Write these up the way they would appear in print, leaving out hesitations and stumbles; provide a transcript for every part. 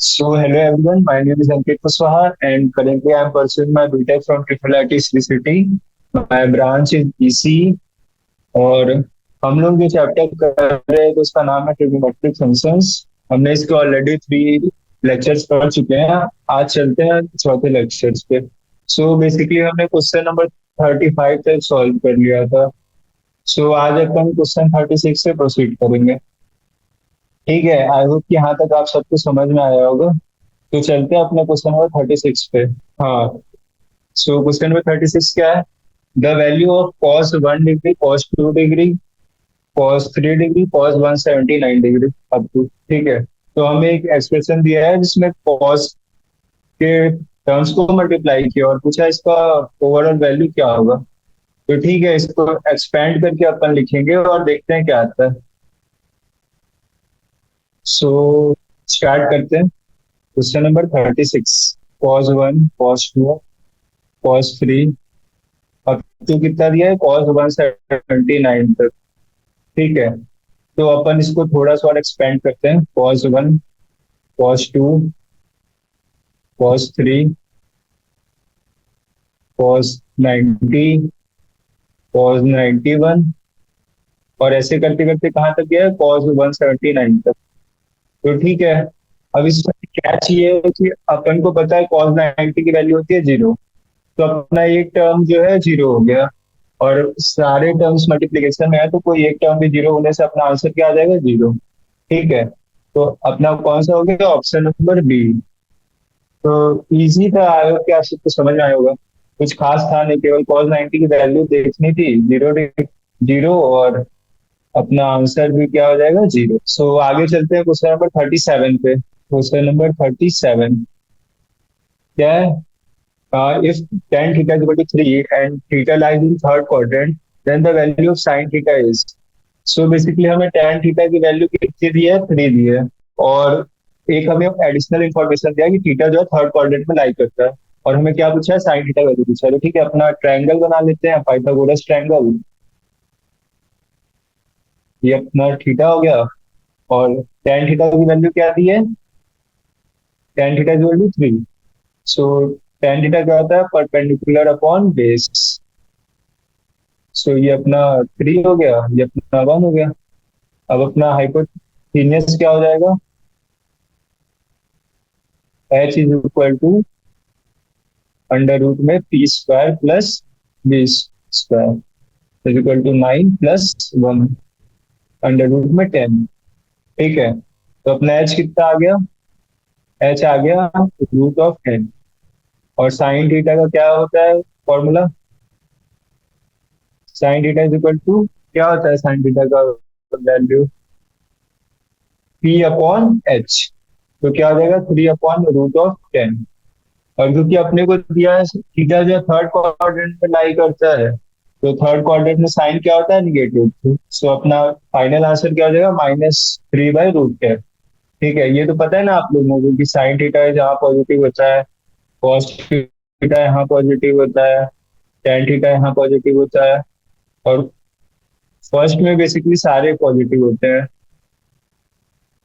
So, hello everyone, my name is Ankit Kuswaha and currently I am pursuing my BTech from Triple IT Sri City. My branch is EC और हम लोग जो chapter कर रहे हैं तो उसका नाम है ट्रिग्नोमेट्रिक फंक्शंस। हमने इसके ऑलरेडी 3 लेक्चर्स पढ़ चुके हैं। आज चलते हैं चौथे लेक्चर्स पे। सो बेसिकली हमने क्वेश्चन नंबर 35 तक सॉल्व कर लिया था। सो आज अपन क्वेश्चन 36 से प्रोसीड करेंगे। ठीक है, आई होप कि यहाँ तक आप सबको समझ में आया होगा। तो चलते हैं अपने क्वेश्चन नंबर 36 पे। हाँ, सो क्वेश्चन नंबर 36 क्या है? The value of cos 1 degree, cos 2 degree, cos 3 degree, cos 179 degree up to. ठीक है, तो हमें एक एक्सप्रेशन दिया है जिसमें कॉस के टर्म्स को मल्टीप्लाई किया और पूछा इसका ओवरऑल वैल्यू क्या होगा। तो ठीक है, इसको एक्सपेंड करके अपन लिखेंगे और देखते हैं क्या आता है। सो स्टार्ट करते हैं। Question number 36। Cos 1, cos 2, cos 3 अब तो कितना दिया है? cos 179 तक। ठीक है, तो अपन इसको थोड़ा सा और एक्सपेंड करते हैं। cos 1, cos 2, cos 3, cos 90, cos 91 और ऐसे करते करते कहाँ तक गया है? cos 179 तक। तो ठीक है, अब इसमें क्या चाहिए कि अपन को पता है cos 90 की वैल्यू होती है 0। तो अपना एक टर्म जो है 0 हो गया और सारे टर्म्स मल्टीप्लीकेशन में है तो कोई एक टर्म भी 0 होने से अपना आंसर क्या आ जाएगा? 0। ठीक है, तो अपना कौन सा हो गया? Option number B. तो इजी था, आयोग के आप सबको समझ में आया होगा। कुछ खास था नहीं, केवल cos 90 की वैल्यू देखनी थी। 0 और अपना आंसर भी क्या हो जाएगा? 0। सो आगे चलते हैं क्वेश्चन नंबर 37 पे। क्वेश्चन नंबर 37 क्या है? If tan theta is equal to 3 and theta lies in third quadrant, then the value of sin theta is। So basically हमें tan theta की वैल्यू कितनी दी है? 3 दी है। और एक हमें एडिशनल इंफॉर्मेशन दिया कि थीटा जो है थर्ड क्वाड्रेंट में लाई करता है। और हमें क्या पूछा है? साइन थीटा वैल्यू पूछा है। तो ठीक है, अपना ट्रायंगल बना लेते हैं, पाइथागोरस ट्रायंगल। ये अपना थीटा हो गया और tan थीटा की वैल्यू क्या दी है? tan theta is equal to 3। सो tan थीटा क्या होता है? Perpendicular upon base. सो ये अपना 3 हो गया, ये अपना 1 हो गया। अब अपना हाइपोटेन्यूस क्या हो जाएगा? H is equal to under root में P square plus B square is equal to 9 + 1 under root में 10। ठीक है, तो अपना एच कितना आ गया? एच आ गया √10। और साइन थीटा का क्या होता है formula? Sine theta is equal to क्या होता है? साइन थीटा का वैल्यू पी अपॉन एच। तो क्या हो जाएगा? 3/√10। और क्योंकि अपने को दिया है थीटा जो थर्ड क्वाड्रेंट में लाई करता है, तो थर्ड क्वाड्रेंट में साइन क्या होता है? निगेटिव। सो अपना फाइनल आंसर क्या हो जाएगा? -3/√10। ठीक है, ये तो पता है ना आप लोगों को कि साइन थीटा जहाँ पॉजिटिव होता है, कॉस थीटा यहाँ पॉजिटिव होता है, टेन थीटा यहाँ पॉजिटिव होता है। और फर्स्ट में बेसिकली सारे पॉजिटिव होते हैं।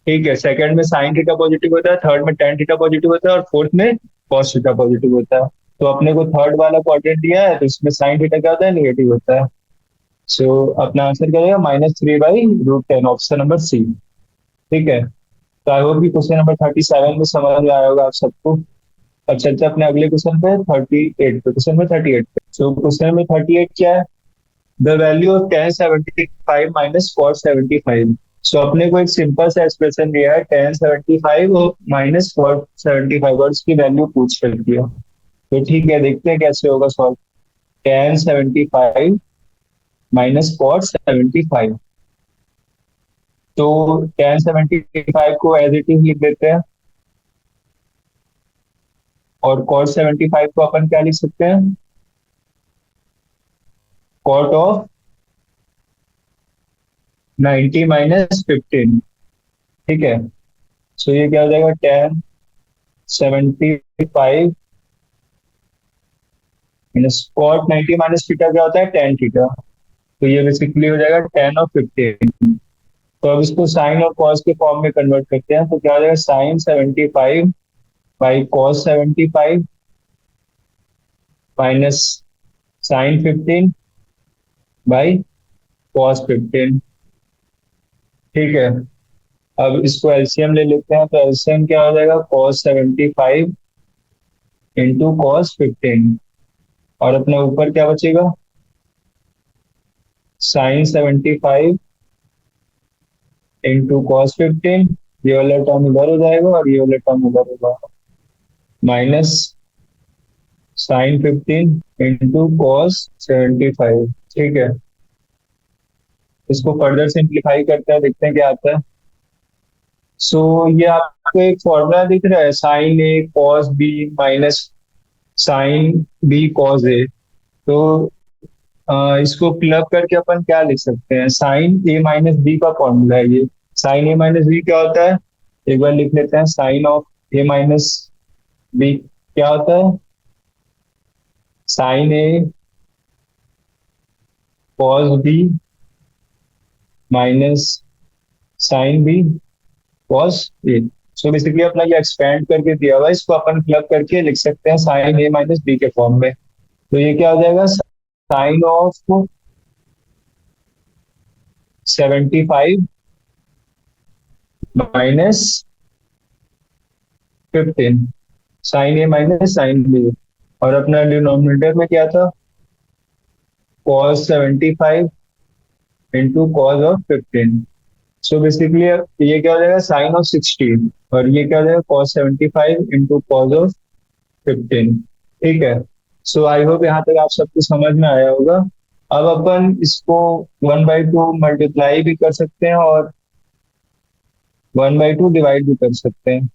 ठीक है, सेकंड में साइन थीटा पॉजिटिव होता है, थर्ड में टेन थीटा पॉजिटिव होता है और फोर्थ में कॉस थीटा पॉजिटिव होता है। तो अपने को थर्ड वाला क्वाड्रेंट दिया है तो इसमें साइन थीटा क्या होता है? निगेटिव होता है। सो अपना आंसर क्या रहेगा? -3/√10, ऑप्शन नंबर सी। ठीक है, तो आई होप कि क्वेश्चन नंबर 37 में समझ में आया होगा आप सबको। अब चलते हैं अपने अगले क्वेश्चन पे, 38 पे। क्वेश्चन नंबर 38 पे। सो क्वेश्चन नंबर 38 क्या है? The value of tan 75 minus cos 75। सो अपने को एक सिंपल सा एक्सप्रेशन दिया है tan 75 और -cos 75 और उसकी वैल्यू पूछ रखी है। तो ठीक है, देखते हैं कैसे होगा सॉल्व। tan 75 -cos 75। तो tan 75 को एज इट इज लिख देते हैं और cos 75 को अपन क्या लिख सकते हैं? cot of 90 - 15। ठीक है, सो ये क्या हो जाएगा? tan 75 माइनस कॉट 90 - थीटा क्या होता है? Tan theta. तो ये बेसिकली हो जाएगा 10 और 15। तो अब इसको साइन और कॉस के फॉर्म में कन्वर्ट करते हैं, तो क्या हो जाएगा, sine 75 by cos 75 minus sine 15 by cos 15। ठीक है, अब इसको एलसीएम ले लेते हैं, तो एलसीएम क्या हो जाएगा, कॉस 75 इंटू कॉस 15, और अपना ऊपर क्या बचेगा, साइन 75 इंटू कॉस 15। ये वाला टर्म इधर हो जाएगा और ये वाला टर्म उधर हो जाएगा, माइनस साइन 15 इंटू कॉस 75। ठीक है, इसको फर्दर सिंप्लीफाई करते हैं, देखते हैं क्या आता है। सो ये आपको एक फॉर्मूला दिख रहा है, sine A cos B minus sine B cos A. तो इसको क्लब करके अपन क्या लिख सकते हैं, साइन ए माइनस बी का फॉर्मूला है ये। साइन ए माइनस बी क्या होता है, एक बार लिख लेते हैं, sine of A minus B क्या होता है, sine A cos B minus sine B cos A. So basically अपना ये एक्सपेंड करके दिया हुआ है, इसको अपन क्लब करके लिख सकते हैं साइन ए माइनस बी के फॉर्म में। तो ये क्या हो जाएगा, sine of 75 minus 15, sine A minus sine B, और अपना डिनोमिनेटर में क्या था, cos 75 into cos of 15। So basically ये क्या हो जाएगा, साइन ऑफ 16, और ये क्या हो जाएगा, कॉस 75 इंटू कॉस ऑफ 15। ठीक है, सो आई होप यहाँ तक आप सबको समझ में आया होगा। अब अपन इसको 1/2 मल्टीप्लाई भी कर सकते हैं और 1/2 डिवाइड भी कर सकते हैं।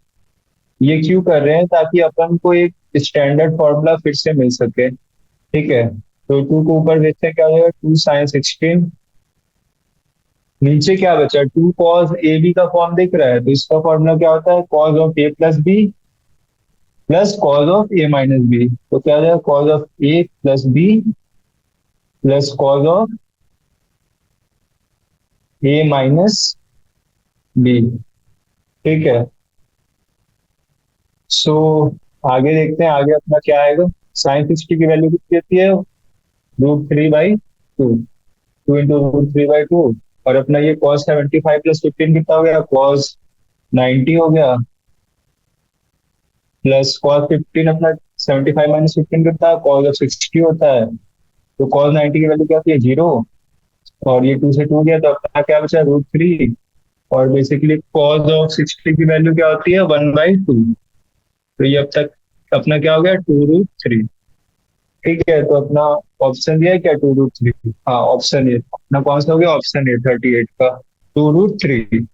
ये क्यों कर रहे हैं, ताकि अपन को एक स्टैंडर्ड फॉर्मूला फिर से मिल सके। ठीक है, तो 2 को ऊपर देखते हैं क्या हो जाएगा, 2 sin 16, नीचे क्या बचा, 2 cos ए बी का फॉर्म दिख रहा है, तो इसका फॉर्मूला क्या होता है, cos of A plus B plus cos of A minus B. तो क्या हो जाएगा, cos of A plus B plus cos of A minus B. ठीक है, सो आगे देखते हैं, आगे अपना क्या आएगा। साइन 60 की वैल्यू कितनी होती है, √3/2, 2 × √3/2, और अपना ये कॉस 75 प्लस 15 कितना हो गया, कॉस 90 हो गया, प्लस कॉस 15 अपना 75 माइनस 15 कितना है, कॉस ऑफ 60 होता है। तो कॉस 90 की वैल्यू क्या होती है, 0, और ये 2 से 2 गया, तो अपना क्या बचा, √3, और बेसिकली कॉस ऑफ 60 की वैल्यू क्या होती है, 1/2। तो ये अब तक अपना क्या हो गया, 2√3। ठीक है, तो अपना ऑप्शन दिया है क्या, 2√3। हाँ, ऑप्शन ए अपना कौन सा हो गया, ऑप्शन ए 38 का 2√3।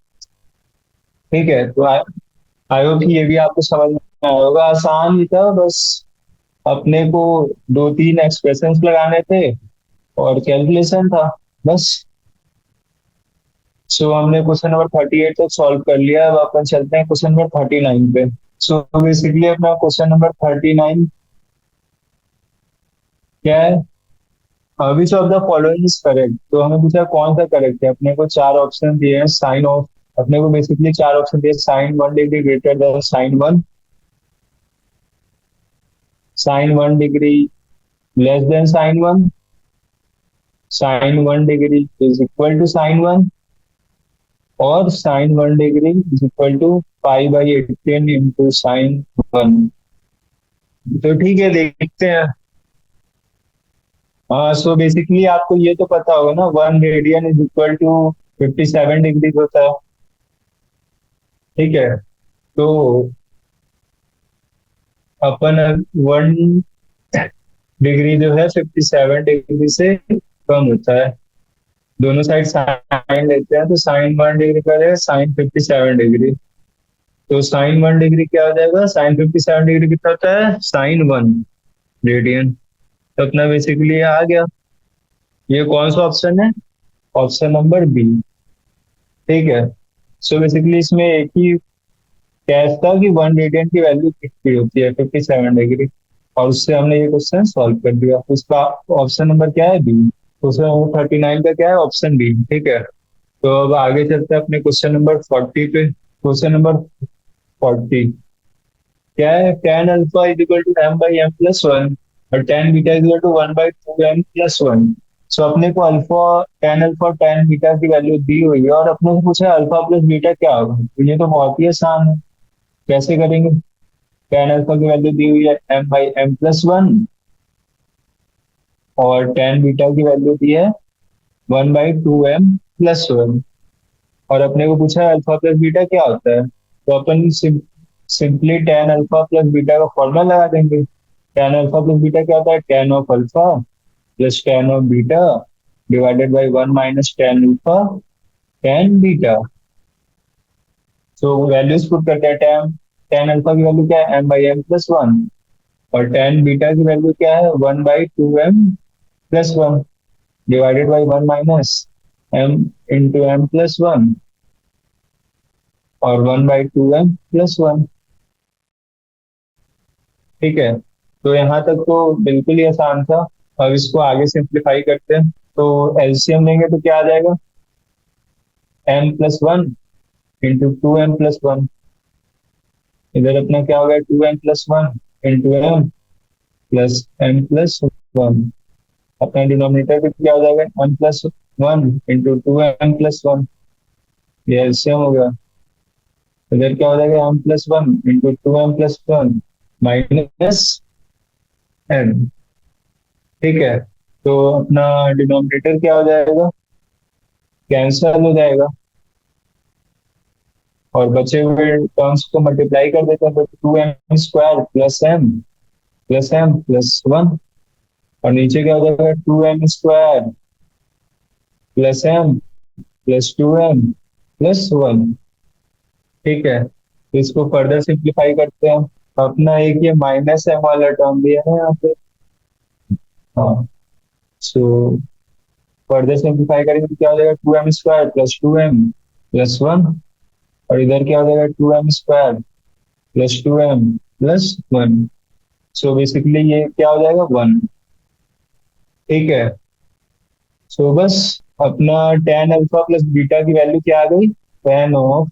ठीक है, तो आई होप ये भी आपको समझ में आया होगा, आसान ही था, बस अपने को 2-3 एक्सप्रेशंस लगाने थे और कैलकुलेशन था बस। सो हमने क्वेश्चन नंबर 38 तक सॉल्व कर लिया, अब अपन चलते हैं क्वेश्चन नंबर 39 पे। सो बेसिकली अपना क्वेश्चन नंबर 39 क्या है, which of the following is correct. तो हमें पूछा कौन सा करेक्ट है, अपने को 4 ऑप्शन दिए हैं, साइन ऑफ, अपने को बेसिकली 4 ऑप्शन दिए, sine 1 degree greater than sine 1, sine 1 degree less than sine 1, sine 1 degree is equal to sine 1, और sine 1 degree is equal to π/18 into sine 1। तो ठीक है, देखते हैं। हाँ, सो बेसिकली आपको ये तो पता होगा ना, 1 radian is equal to 57 degree होता है। ठीक है, तो अपन 1 डिग्री जो है 57 डिग्री से कम होता है, दोनों साइड साइन लेते हैं, तो साइन 1 डिग्री का है साइन 57 डिग्री। तो साइन 1 डिग्री क्या हो जाएगा, साइन 57 डिग्री कितना होता है, साइन 1 रेडियन। तो अपना बेसिकली ये आ गया, ये कौन सा ऑप्शन है, ऑप्शन नंबर बी। ठीक है, सो बेसिकली इसमें एक ही कैच था कि 1 रेडियन की वैल्यू कितनी होती है, 57 डिग्री, और उससे हमने ये क्वेश्चन सॉल्व कर दिया। उसका ऑप्शन नंबर क्या है, बी। क्वेश्चन नंबर 39 का क्या है, ऑप्शन बी। ठीक है, तो अब आगे चलते हैं अपने क्वेश्चन नंबर 40 पे। क्वेश्चन नंबर 40 क्या है? Tan alpha is equal to M by M plus one और tan beta is equal to one by two M plus one. So अपने को अल्फा टेन बीटा की वैल्यू दी हुई है और अपने से पूछा है अल्फा प्लस बीटा क्या होगा। तो ये तो बहुत ही आसान है, कैसे करेंगे? टेन अल्फा की वैल्यू दी हुई है M by M plus one और टेन बीटा की वैल्यू दी है one by two M plus one और अपने को पूछा है अल्फा प्लस बीटा क्या होता है। तो अपन simply tan alpha plus beta का फॉर्मूला लगा देंगे। टेन अल्फा प्लस बीटा क्या होता है? Tan of alpha plus tan of beta divided by one minus tan alpha tan beta. So values put करते हैं। टेन टेन अल्फा की value क्या है? M by M plus one और tan beta की वैल्यू क्या है? One by two M plus one divided by one minus M into M plus one और one by two M plus one. ठीक है, तो यहाँ तक तो बिल्कुल ही आसान था। अब इसको आगे सिंप्लीफाई करते हैं। तो एलसीएम लेंगे तो क्या आ जाएगा? M plus one into two M plus one. इधर अपना क्या हो गया? Two M plus one into M plus M plus one. अपना डिनोमिनेटर पे क्या हो जाएगा? M plus one into two M plus one. ये एलसीएम हो गया। इधर क्या हो जाएगा? M plus one into two M plus one minus M. ठीक है, तो अपना डिनोमिनेटर क्या हो जाएगा? कैंसल हो जाएगा और बचे हुए टर्म्स को मल्टीप्लाई कर देते हैं तो two m square plus M plus one और नीचे क्या हो जाएगा? Two m square plus M plus two M plus one. ठीक है, तो इसको फर्दर सिंप्लीफाई करते हैं। अपना एक ये माइनस एम वाला टर्म भी है ना यहाँ पे। हाँ, सो फर्दर सिंप्लीफाई करेंगे तो क्या हो जाएगा? Two m square plus two M plus one और इधर क्या हो जाएगा? Two m square plus two M plus one. So basically ये क्या हो जाएगा? वन। ठीक है, सो बस अपना टेन अल्फा प्लस बीटा की वैल्यू क्या आ गई? Ten of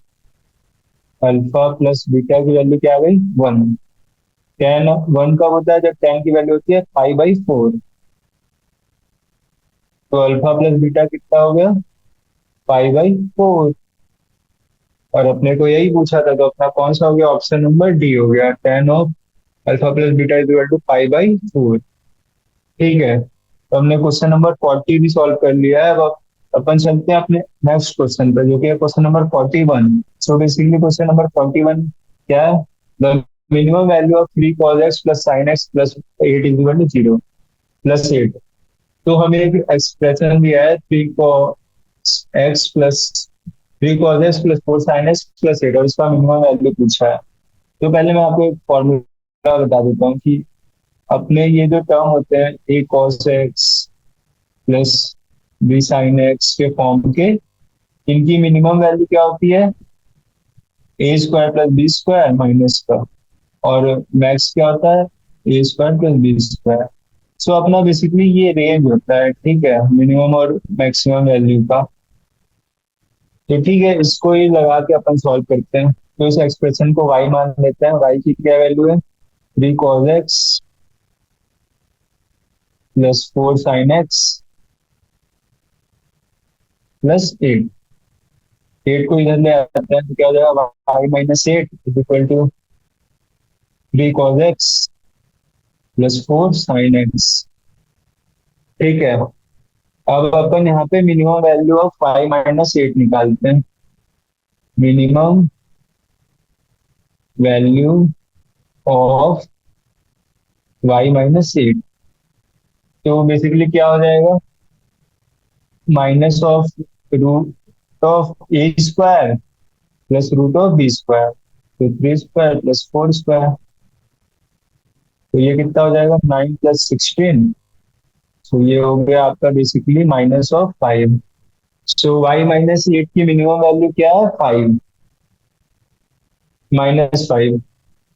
alpha plus beta की वैल्यू क्या आ गई? वन। टेन वन कब होता है? जब टेन की वैल्यू होती है पाई बाई फोर। तो अल्फा प्लस बीटा कितना हो गया? पाई बाई फोर। और अपने को यही पूछा था, तो अपना कौन सा हो गया? ऑप्शन नंबर डी हो गया, tan of alpha plus beta is equal to pi by four. ठीक है, तो हमने क्वेश्चन नंबर 40 भी सॉल्व कर लिया है। अब अपन चलते हैं अपने नेक्स्ट क्वेश्चन पर, जो कि है question number 41। So basically question number 41 क्या है? The minimum value of three cos x plus sine x plus eight is equal to zero plus eight. तो हमें एक एक्सप्रेशन दिया है three cos x plus three cos x plus four sine x plus eight और इसका minimum value पूछा है। तो पहले मैं आपको एक फॉर्मूला बता देता हूँ कि अपने ये जो टर्म होते हैं A cos x plus B sine X के फॉर्म के, इनकी मिनिमम वैल्यू क्या होती है? A square plus B square minus का और मैक्स क्या होता है? A square plus B square. So अपना बेसिकली ये रेंज होता है, ठीक है, मिनिमम और मैक्सिमम वैल्यू का। तो ठीक है, इसको ही लगा के अपन सॉल्व करते हैं। तो इस एक्सप्रेशन को y मान लेते हैं। y की क्या वैल्यू है? Three cos x plus four sine x plus eight. Eight को इधर ले आते हैं तो क्या हो जाएगा? Y minus eight is equal to three cos x plus four sine x. ठीक है, अब अपन यहाँ पे minimum value of y minus eight निकालते हैं। Minimum value of y minus eight, तो बेसिकली क्या हो जाएगा? Minus of root of a square plus root of B square, तो three square plus four square. तो ये कितना हो जाएगा? Nine plus sixteen. तो ये हो गया आपका basically minus of five. So Y minus eight की मिनिमम वैल्यू क्या है? Five, minus five.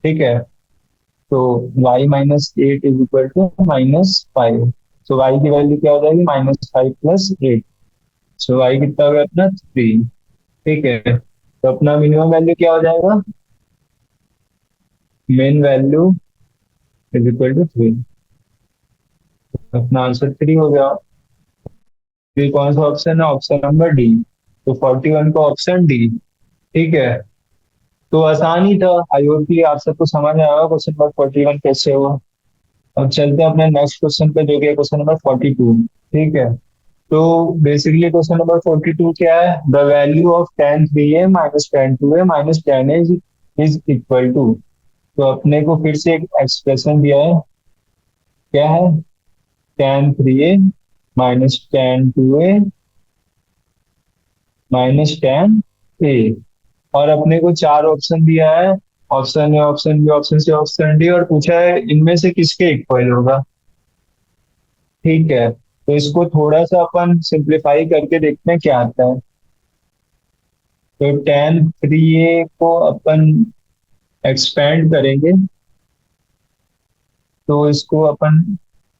ठीक है, तो Y minus eight is equal to minus five. तो वाई की वैल्यू क्या हो जाएगी? Minus five plus eight. So y कितना हो गया अपना 3। ठीक है, तो अपना मिनिमम वैल्यू क्या हो जाएगा? Main value is equal to 3। अपना आंसर 3 हो गया। फिर कौन सा ऑप्शन है? Option number D. तो 41 का ऑप्शन डी। ठीक है, तो आसान ही था। आई होप कि आप सबको समझ में आया क्वेश्चन नंबर 41 कैसे हुआ। अब चलते हैं अपने नेक्स्ट क्वेश्चन पे, जो कि क्वेश्चन नंबर 42। ठीक है, तो बेसिकली क्वेश्चन नंबर 42 क्या है? The value of tan 3a minus tan 2a minus tan a is equal to. तो अपने को फिर से एक एक्सप्रेशन दिया है। क्या है? tan 3a minus tan 2a minus tan a। और अपने को चार ऑप्शन दिया है। Option A, option B, option C, option D, और पूछा है इनमें से किसके इक्वल होगा। ठीक है, तो इसको थोड़ा सा अपन सिंप्लीफाई करके देखते हैं क्या आता है। तो tan 3a को अपन एक्सपेंड करेंगे, तो इसको अपन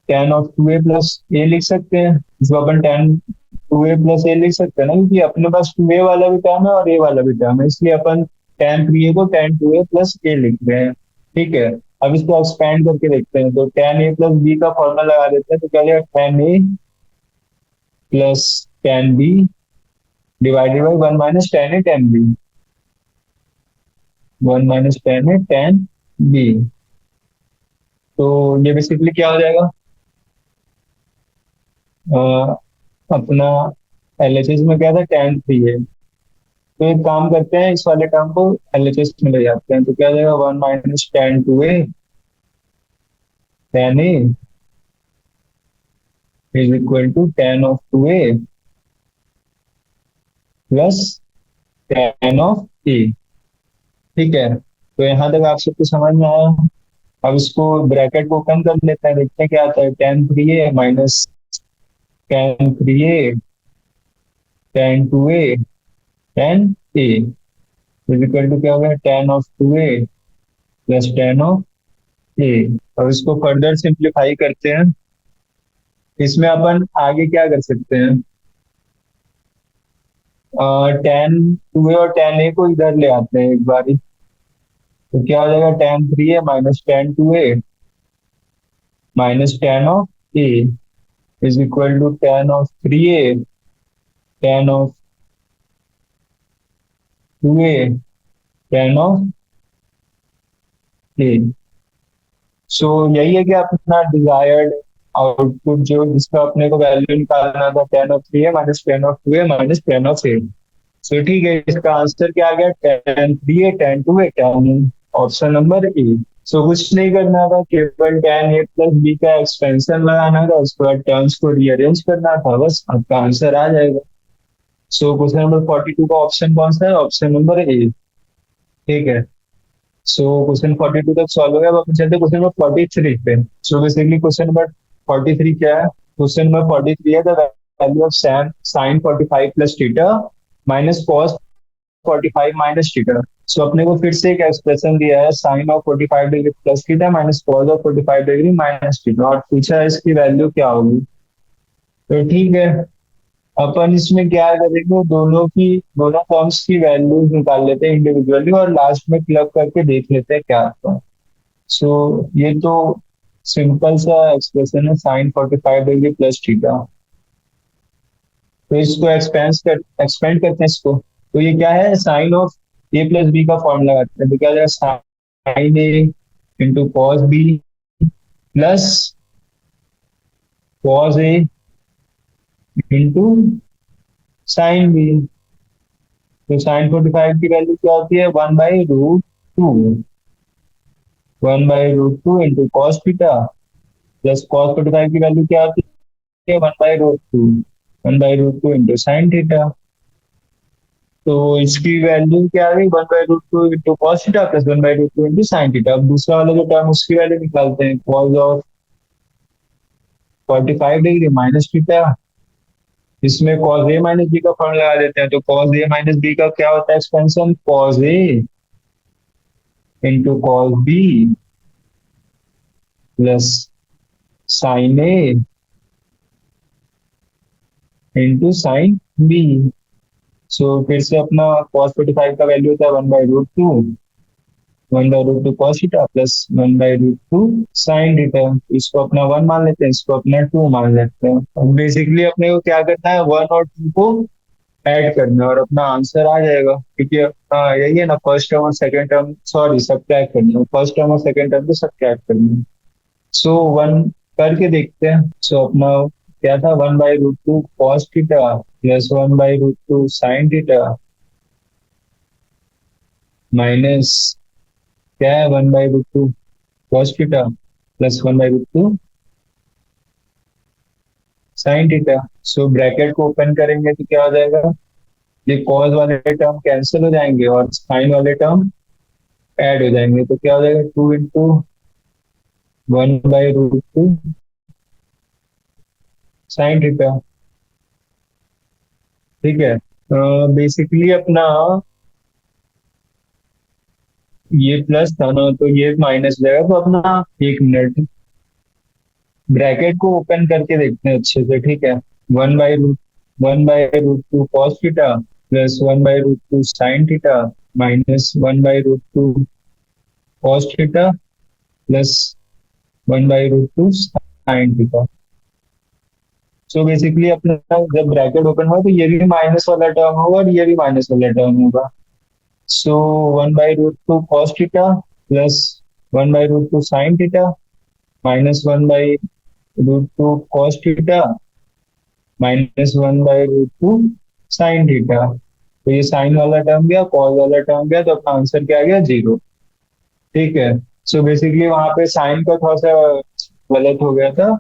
tan ऑफ 2a प्लस ए लिख सकते हैं। इसको अपन tan 2a प्लस ए लिख सकते हैं ना, क्योंकि अपने पास 2a वाला भी टर्म है और ए वाला भी टर्म है, इसलिए अपन tan 3a को tan 2a प्लस ए लिख रहे हैं। ठीक है, अब इसको एक्सपेंड करके देखते हैं। तो tan a प्लस बी का फॉर्मूला लगा देते हैं, तो क्या लिखा? tan a plus tan b divided by 1 minus tan a tan b। 1 minus tan a tan b। तो ये बेसिकली क्या हो जाएगा? अ, अपना एलएचएस में क्या था? tan 3a। तो एक काम करते हैं, इस वाले टर्म को एलएचएस में ले जाते हैं, तो क्या हो जाएगा? 1 minus tan 2a tan a is equal to tan of 2a plus tan of a। ठीक है, तो यहाँ तक आप सबको समझ में आया। अब इसको ब्रैकेट को ओपन कर लेते हैं, देखते हैं क्या आता है। tan 3a minus tan 3a tan 2a tan a is equal to क्या हो गया? tan of 2a plus tan of a। अब इसको फर्दर सिंप्लीफाई करते हैं। इसमें अपन आगे क्या कर सकते हैं? tan 2a और tan a को इधर ले आते हैं एक बारी। तो क्या हो जाएगा? tan 3a minus tan 2a minus tan of a is equal to tan of 3a tan of 2a tan of a। So यही है कि अपना डिजायर्ड आउटपुट, जो जिसका अपने को वैल्यू निकालना था, tan of 3a minus tan of 2a minus tan of a। सो ठीक है, इसका आंसर क्या आ गया? tan 3a tan 2a tan। Option number A. सो कुछ नहीं करना था, केवल tan a प्लस बी का एक्सपेंशन लगाना था, उसके बाद टर्म्स को रीअरेंज करना था, बस आपका आंसर आ जाएगा। सो क्वेश्चन नंबर 42 का ऑप्शन कौन सा है? ऑप्शन नंबर ए। ठीक है, सो क्वेश्चन 42 तक सॉल्व हो गया। अब अपन चलते क्वेश्चन नंबर 43 पे। सो बेसिकली क्वेश्चन नंबर 43 क्या है? क्वेश्चन नंबर 43 है the value of sine 45 plus theta minus cos 45 minus theta. So अपने को फिर से एक एक्सप्रेशन दिया है, sine of 45 degree plus theta minus cos of 45 degree minus theta, और पूछा है इसकी वैल्यू क्या होगी। तो ठीक है, अपन इसमें क्या करेंगे? दोनों फॉर्म्स की वैल्यूज निकाल लेते हैं इंडिविजुअली, और लास्ट में क्लब करके देख लेते हैं क्या आता है। सो ये तो सिंपल सा एक्सप्रेशन है, साइन 45 डिग्री प्लस थीटा। तो इसको एक्सपेंड करते हैं इसको। तो ये क्या है? Sine of A plus B का फॉर्मूला लगाते हैं, तो क्या हो जाएगा? Sine A into cos B plus cos A into sine B. तो साइन 45 की वैल्यू क्या होती है? 1/√2। 1/√2 into cos theta plus cos 45 की वैल्यू क्या होती है? 1/√2। 1/√2 इंटू साइन थीटा। तो इसकी वैल्यू क्या आ गई? 1/√2 into cos theta plus 1/√2 into sine theta. अब दूसरा वाला जो टर्म, उसकी वैल्यू निकालते हैं। Cos of 45 degree minus theta, इसमें कॉस ए माइनस बी का फॉर्मूला लगा देते हैं। तो कॉस ए माइनस बी का क्या होता है expansion? Cos A into cos B plus sine A into sine B. So फिर से अपना cos 45 का वैल्यू होता है 1/√2, 1/√2 cos theta plus 1/√2 sin theta. इसको अपना 1 मान लेते हैं, इसको अपना 2 मान लेते हैं। अब बेसिकली अपने को क्या करना है, 1 और 2 को ऐड करना है और अपना आंसर आ जाएगा, क्योंकि अपना यही है ना, फर्स्ट टर्म और सेकंड टर्म, सॉरी सब्ट्रैक्ट करना है, फर्स्ट टर्म और सेकंड टर्म को सब्ट्रैक्ट करना है। सो 1 करके देखते हैं। सो अपना क्या था, 1/√2 cos theta plus 1/√2 sin theta minus क्या है, 1/√2 cos theta plus 1/√2 sin theta. So bracket को ओपन करेंगे तो क्या हो जाएगा, ये cos वाले टर्म कैंसिल हो जाएंगे और sin वाले टर्म ऐड हो जाएंगे, तो क्या हो जाएगा, 2 × 1/√2 sin थीटा। ठीक है, बेसिकली अपना ये प्लस था ना, तो ये माइनस हो जाएगा, तो अपना 1 मिनट ब्रैकेट को ओपन करके देखते हैं अच्छे से। ठीक है, 1/√2 cos theta plus 1/√2 sin theta minus 1/√2 cos theta plus 1/√2 sin theta. सो बेसिकली अपना जब ब्रैकेट ओपन हुआ तो ये भी माइनस वाला टर्म होगा और ये भी माइनस वाला टर्म होगा। सो 1/√2 cos theta plus 1/√2 sin theta minus 1/√2 cos theta minus 1/√2 sin theta. तो ये साइन वाला टर्म गया, कॉस वाला टर्म गया, तो अपना आंसर क्या आ गया, 0। ठीक है, सो बेसिकली वहां पे साइन का थोड़ा सा गलत हो गया था,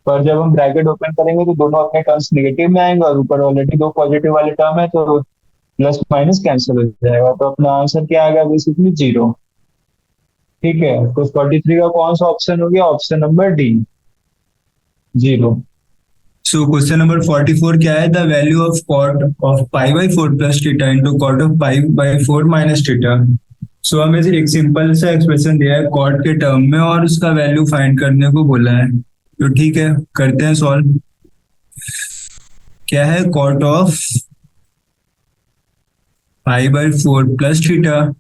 पर जब हम ब्रैकेट ओपन करेंगे तो दोनों अपने टर्म्स नेगेटिव में आएंगे और ऊपर ऑलरेडी दो पॉजिटिव वाले टर्म है, तो प्लस माइनस कैंसिल हो जाएगा, तो अपना आंसर क्या आ गया, बेसिकली 0। ठीक है, तो 43 का कौन सा ऑप्शन हो गया, option number D, 0। So question number 44 क्या है, the value of cot of π/4 plus theta into cot of π/4 minus theta. So हमें एक सिंपल सा एक्सप्रेशन दिया है cot के टर्म में और उसका वैल्यू फाइंड करने को बोला है। तो ठीक है, करते हैं सॉल्व। क्या है, cot of π/4 plus theta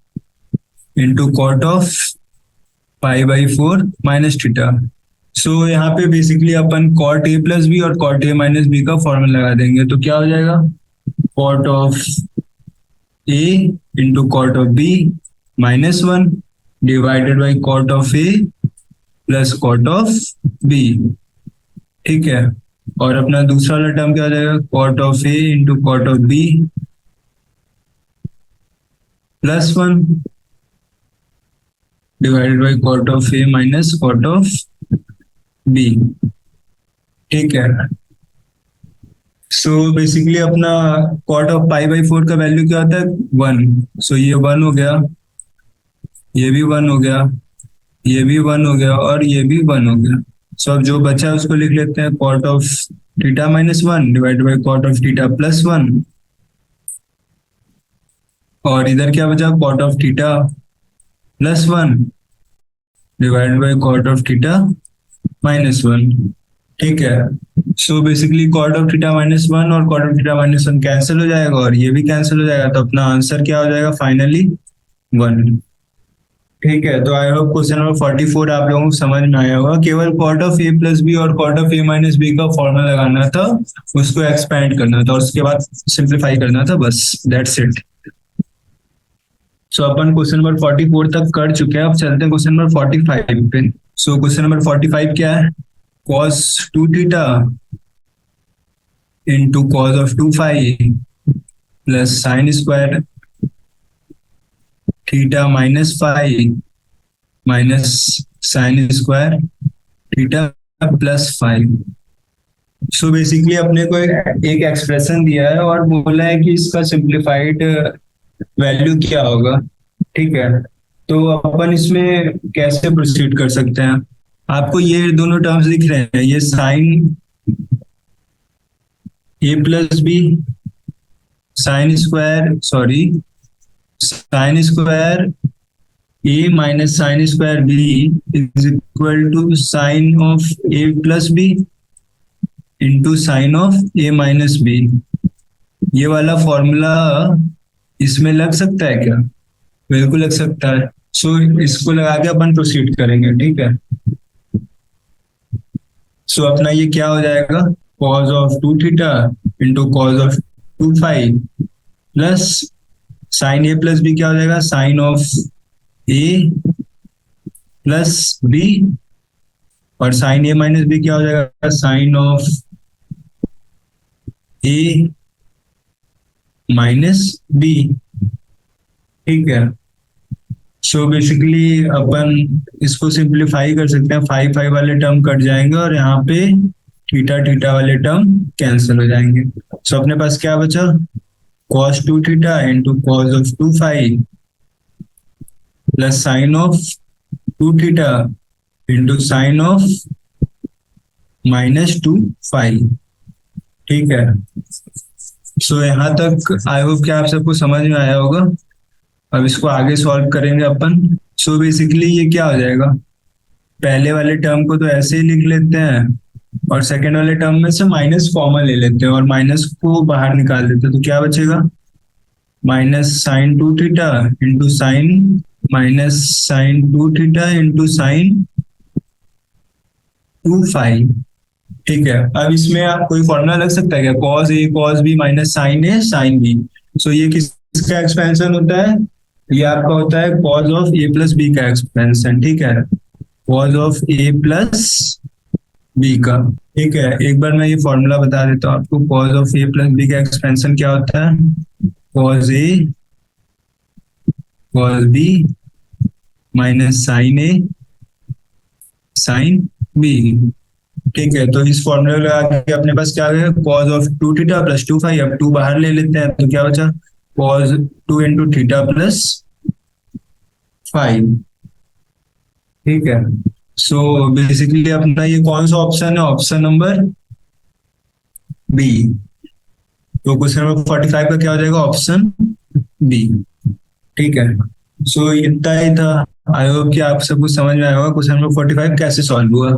into cot of π/4 minus theta. So यहाँ पे बेसिकली अपन cot a प्लस बी और cot a माइनस बी का फॉर्मूला लगा देंगे, तो क्या हो जाएगा, cot of a into cot of b minus 1 divided by cot of a plus cot of b। ठीक है, और अपना दूसरा वाला टर्म क्या हो जाएगा, cot of a into cot of b plus 1 divided by cot of a minus cot of b। ठीक है, सो बेसिकली अपना cot ऑफ π/4 का वैल्यू क्या होता है, 1। सो ये 1 हो गया, ये भी 1 हो गया, ये भी 1 हो गया और ये भी 1 हो गया। सो अब जो बचा है उसको लिख लेते हैं, cot of theta minus 1 divided by cot of theta plus 1, और इधर क्या बचा, cot of theta plus 1 divided by cot of theta minus 1। ठीक है, so basically cot of theta minus 1 और cot of theta minus 1 cancel हो जाएगा और ये भी कैंसिल हो जाएगा, तो अपना आंसर क्या हो जाएगा, फाइनली 1। ठीक है, तो आई होप क्वेश्चन नंबर 44 आप लोगों को समझ में आया होगा। केवल cot of a plus B और cot of a minus B का फॉर्मूला लगाना था, उसको एक्सपैंड करना था और उसके बाद सिंप्लीफाई करना था, बस that's it. So upon question number 44 तक कर चुके हैं, अब चलते हैं क्वेश्चन नंबर 45 पे। सो क्वेश्चन नंबर 45 क्या है, cos 2 theta into cos of 2 phi plus sine square theta minus phi minus sine square theta plus 5। So basically अपने को एक एक्सप्रेशन दिया है और बोला है कि इसका सिंप्लीफाइड वैल्यू क्या होगा। ठीक है, तो अपन इसमें कैसे प्रोसीड कर सकते हैं, आपको ये दोनों टर्म्स दिख रहे हैं, ये sine a plus B sine square a minus sine square b is equal to sine of A plus b into sine of A minus b. ये वाला फॉर्मूला इसमें लग सकता है क्या? बिल्कुल लग सकता है। सो इसको लगा के अपन प्रोसीड करेंगे, ठीक है। सो अपना ये क्या हो जाएगा, cos of 2 theta into cos of 2 phi plus sine a plus b क्या हो जाएगा, sine of A plus B, और साइन ए माइनस बी क्या हो जाएगा, sine of A minus B, ठीक है। सो बेसिकली अपन इसको सिंप्लीफाई कर सकते हैं, फाई फाई वाले टर्म कट जाएंगे और यहाँ पे थीटा थीटा वाले टर्म कैंसिल हो जाएंगे। सो अपने पास क्या बचा, cos 2 theta into cos of 2 phi plus sine of 2 theta into sine of -2 phi, ठीक है। सो यहाँ तक आई होप कि आप सबको समझ में आया होगा। अब इसको आगे सॉल्व करेंगे अपन। सो बेसिकली ये क्या हो जाएगा, पहले वाले टर्म को तो ऐसे ही लिख लेते हैं और सेकेंड वाले टर्म में से माइनस कॉमन ले लेते हैं और माइनस को बाहर निकाल देते हैं, तो क्या बचेगा, minus sine 2 theta into sine minus sine 2 theta into sine 2 phi, ठीक है। अब इसमें आप कोई फॉर्मूला लग सकता है क्या, cos a cos B minus sine a sine B. So ये किसका एक्सपेंशन होता है, ये आपका होता है cos of A plus B का एक्सपेंशन, ठीक है, cos of A plus B का, ठीक है। एक बार मैं ये फॉर्मूला बता देता हूँ आपको, cos of A plus B का एक्सपेंशन क्या होता है, cos a cos B minus sine a sine b, ठीक है। तो इस फॉर्मूले लगा के अपने पास क्या है, cos of 2 theta plus 2 phi, अब 2 बाहर ले लेते हैं तो क्या बचा, cos 2 into theta plus phi, ठीक है। सो बेसिकली अपना ये कौन सा ऑप्शन है, ऑप्शन नंबर बी। तो क्वेश्चन नंबर 45 का क्या हो जाएगा, ऑप्शन बी, ठीक है। सो इतना ही था। आई होप कि आप सबको समझ में आया होगा क्वेश्चन नंबर 45 कैसे सॉल्व हुआ।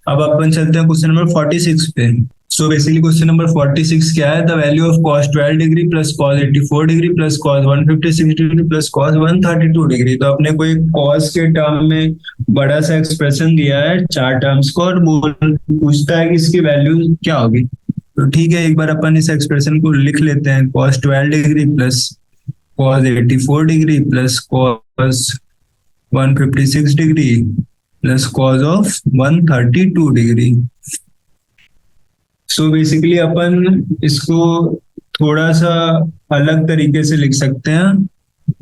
अब अपन चलते हैं क्वेश्चन नंबर 46 पे। सो बेसिकली क्वेश्चन नंबर 46 क्या है, the value of cos 12 degree plus cos 84 degree plus cos 156 degree plus cos 132 degree. तो अपने को एक cos के टर्म में बड़ा सा एक्सप्रेशन दिया है 4 टर्म्स को और पूछता है कि इसकी वैल्यू क्या होगी। तो ठीक है, एक बार अपन इस एक्सप्रेशन को लिख लेते हैं, cos 12 degree plus cos 84 degree plus cos 156 degree plus cos of 132 degree. So basically अपन इसको थोड़ा सा अलग तरीके से लिख सकते हैं,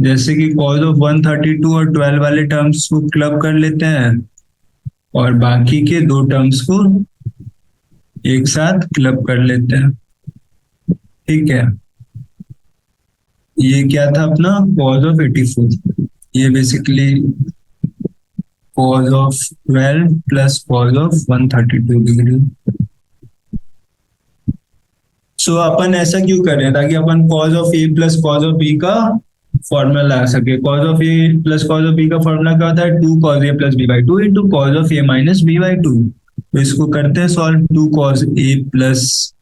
जैसे कि cos ऑफ 132 और 12 वाले टर्म्स को क्लब कर लेते हैं और बाकी के 2 टर्म्स को एक साथ क्लब कर लेते हैं, ठीक है। ये क्या था अपना cos ऑफ 84, ये basically cos of 12 plus cos of 132 degree. So अपन ऐसा क्यों कर रहे हैं, ताकि अपन cos of a plus cos of b का फॉर्मूला लगा सके। cos of a plus cos of b का फॉर्मूला क्या होता है, 2 cos a plus b by 2 into cos of a minus b by 2। तो इसको करते हैं solve, 2 cos a plus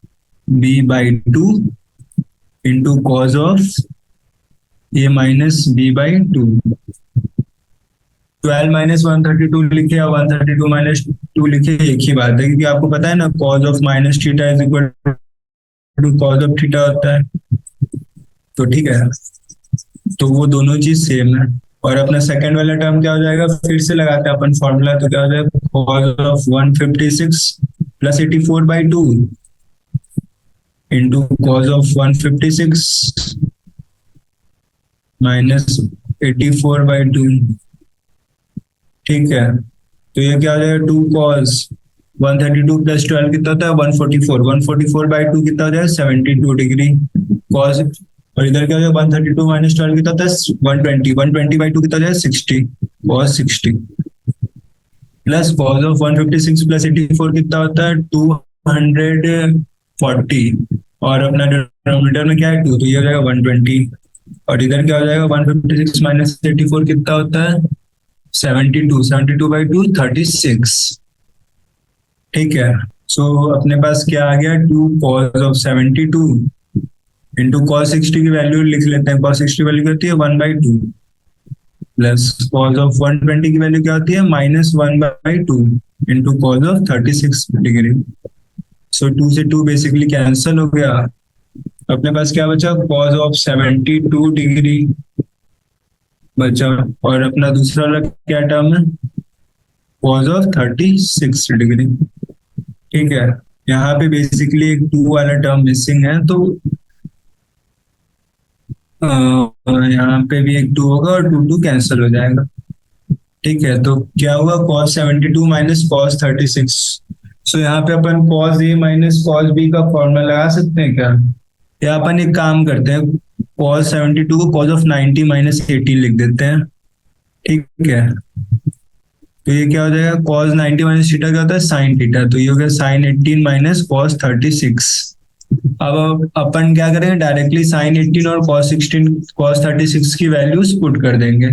b by 2 into cos of a minus b by 2। 12 minus 132 लिखे या 132 माइनस 2 लिखे, एक ही बात है, क्योंकि आपको पता है ना cos of minus theta is equal to cos of theta होता है। तो ठीक है, तो वो दोनों चीज सेम है। और अपना सेकंड वाला टर्म क्या हो जाएगा, फिर से लगाते हैं अपन फॉर्मूला, तो क्या हो जाएगा, cos of 156 plus 84 by 2 into cos of 156 minus 84 by 2, ठीक है। तो ये क्या हो जाएगा, 2 cos 132 प्लस 12 कितना होता है, 144, 144 बाई 2 कितना हो जाएगा, 72 डिग्री cos, और इधर क्या हो जाएगा, 132 माइनस 12 कितना होता है, 120, 120 बाई 2 कितना हो जाएगा, 60 cos 60 plus cos of 156 plus 84 कितना होता है, 240, और अपना डिनोमिनेटर में क्या है 2, तो ये हो जाएगा 120, और इधर क्या हो जाएगा, 156 माइनस 84 कितना होता है, 72, 72 बाई 2 36, ठीक है। सो अपने पास क्या आ गया, 2 cos ऑफ 72 इंटू कॉस 60 की वैल्यू लिख लेते हैं। कॉस 60 वैल्यू होती है 1/2 प्लस कॉस ऑफ 120 की वैल्यू क्या होती है -1/2 इंटू कॉस ऑफ 36 डिग्री। सो 2 से 2 बेसिकली कैंसिल हो गया। अपने पास क्या बचा कॉस ऑफ 72 डिग्री बचा, और अपना दूसरा वाला क्या टर्म है कॉस ऑफ 36 डिग्री। ठीक है, यहाँ पे बेसिकली एक 2 वाला टर्म मिसिंग है, तो यहाँ पे भी एक 2 होगा और 2 कैंसिल हो जाएगा। ठीक है, तो क्या हुआ cos 72 माइनस cos 36। सो यहाँ पे अपन cos a minus cos b का फॉर्मूला लगा सकते हैं क्या, या अपन एक काम करते हैं cos 72 को cos ऑफ 90 माइनस 18 लिख देते हैं। ठीक है, तो ये क्या हो जाएगा cos 90 माइनस थीटा क्या होता है sin थीटा, तो ये हो गया sin 18 माइनस cos 36। अब अपन क्या करेंगे डायरेक्टली sin 18 और cos 36 की वैल्यूज पुट कर देंगे।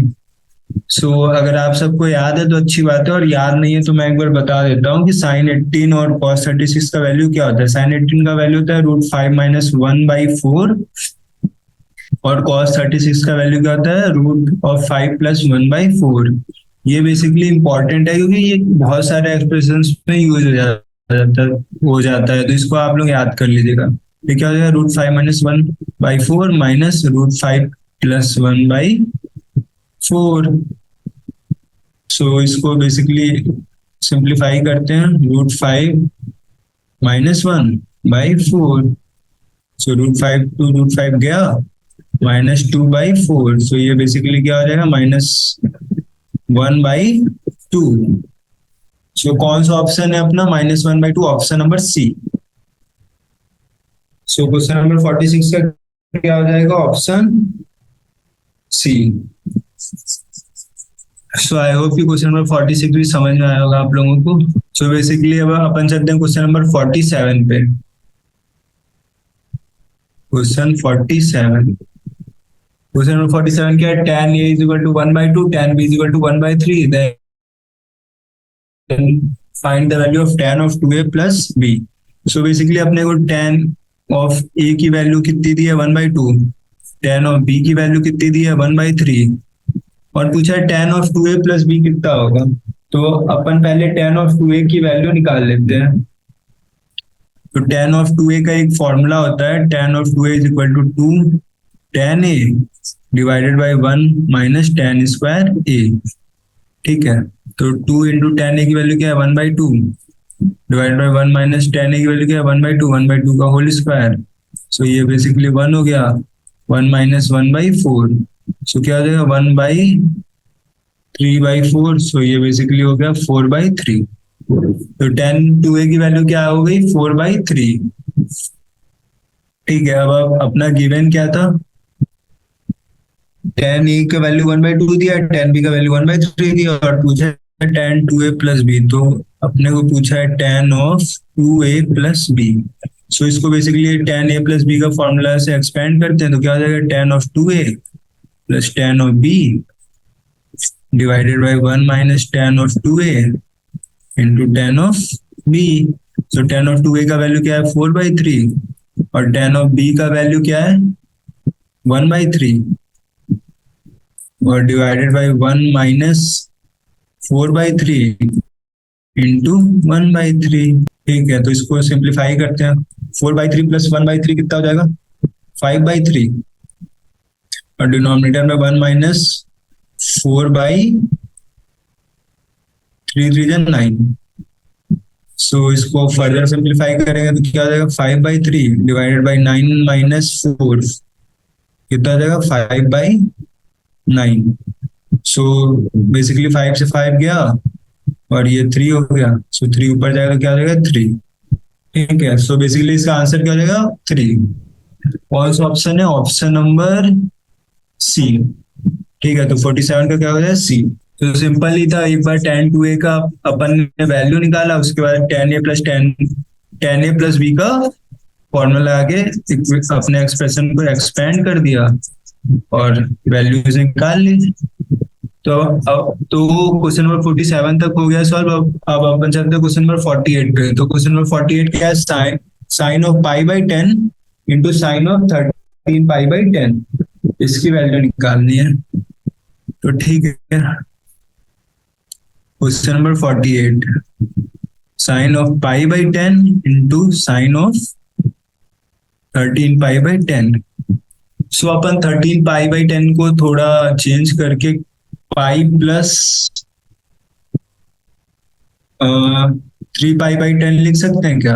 सो अगर आप सबको याद है तो अच्छी बात है, और याद नहीं है तो मैं एक बार बता देता हूँ कि sin 18 और cos 36 का वैल्यू क्या होता है। sin 18 का वैल्यू होता है √5 माइनस 1/4 और cos 36 का वैल्यू क्या होता है √5 प्लस 1/4। ये बेसिकली इंपॉर्टेंट है क्योंकि ये बहुत सारे एक्सप्रेशंस में यूज हो जाता है, तो इसको आप लोग याद कर लीजिएगा। ये क्या हो जाएगा √5 माइनस 1/4 माइनस √5 प्लस 1/4। सो इसको बेसिकली सिंप्लीफाई करते हैं √5 माइनस 1/4। सो √5 टू √5 गया -2/4। सो ये बेसिकली क्या हो जाएगा -1/2। सो कौन सा ऑप्शन है अपना -1/2, option number C. So question number 46 का क्या हो जाएगा option C. So I hope कि क्वेश्चन नंबर 46 भी समझ में आया होगा आप लोगों को। सो बेसिकली अब अपन चलते हैं क्वेश्चन नंबर 47 पे। क्वेश्चन 47, क्वेश्चन नंबर 47 क्या है, tan a is equal to 1/2, tan b is equal to 1/3, then find the value of tan of 2a plus b। So basically अपने को tan ऑफ a की value कितनी दी है 1/2, tan of b की value कितनी दी है 1/3, और पूछा है tan of 2a plus b कितना होगा। तो अपन पहले tan ऑफ 2a की वैल्यू निकाल लेते हैं। तो tan ऑफ 2a का एक फॉर्मूला होता है tan of 2a is equal to 2 tan a divided by 1 minus tan square a। ठीक है, तो 2 इंटू tan a की वैल्यू क्या है 1/2 divided by 1 minus tan a की वैल्यू क्या है 1/2 का होल स्क्वायर। सो ये बेसिकली 1 हो गया, 1 माइनस 1/4। सो क्या हो जाएगा 1/3/4। सो ये बेसिकली हो गया 4/3। तो tan 2a की वैल्यू क्या हो गई 4/3। ठीक है, अब अपना गिवन क्या था, tan a का वैल्यू 1/2 दिया, tan b का वैल्यू 1/3 दिया, और पूछा है tan 2a प्लस b। तो अपने को पूछा है tan of 2a plus b। सो इसको basically tan a plus b का फॉर्मूला से एक्सपेंड करते हैं, तो क्या हो जाएगा tan of 2a plus tan of b divided by 1 minus tan of 2a into tan of b। So tan of 2a का वैल्यू क्या है 4/3 और tan ऑफ b का वैल्यू क्या है 1/3 और डिवाइडेड बाय 1 माइनस 4/3 इंटू 1/3। ठीक है, तो इसको सिंप्लीफाई करते हैं। 4/3 प्लस 1/3 कितना हो जाएगा 5/3 और डिनोमिनेटर में 1 माइनस 4/3 3 9। सो इसको फर्दर सिंप्लीफाई करेंगे तो क्या हो जाएगा 5/3 डिवाइडेड बाय 9 माइनस 4 कितना हो जाएगा 5/9। सो बेसिकली 5 से 5 गया और ये 3 हो गया। सो 3 ऊपर जाएगा क्या हो जाएगा 3। ठीक है, सो बेसिकली इसका आंसर क्या हो जाएगा 3। कौन सा ऑप्शन है ऑप्शन नंबर सी। ठीक है, तो 47 का क्या हो जाएगा सी। तो सिंपल ही था, एक बार tan 2a का अपन ने वैल्यू निकाला, उसके बाद tan a प्लस b का फॉर्मूला आके अपने एक्सप्रेशन को एक्सपेंड कर दिया और वैल्यूज निकाल ली। तो अब तो क्वेश्चन नंबर 47 तक हो गया सॉल्व। अब अपन चलते हैं क्वेश्चन नंबर 48 पे। तो क्वेश्चन नंबर 48 क्या है, sine of pi by 10 into sine of 30 13 पाई/10, इसकी वैल्यू निकालनी है। तो ठीक है, क्वेश्चन नंबर 48, साइन ऑफ पाई/10 इंटू साइन ऑफ 13 पाई/10। सो अपन 13 पाई/10 को थोड़ा चेंज करके पाई प्लस 3 पाई/10 लिख सकते हैं क्या?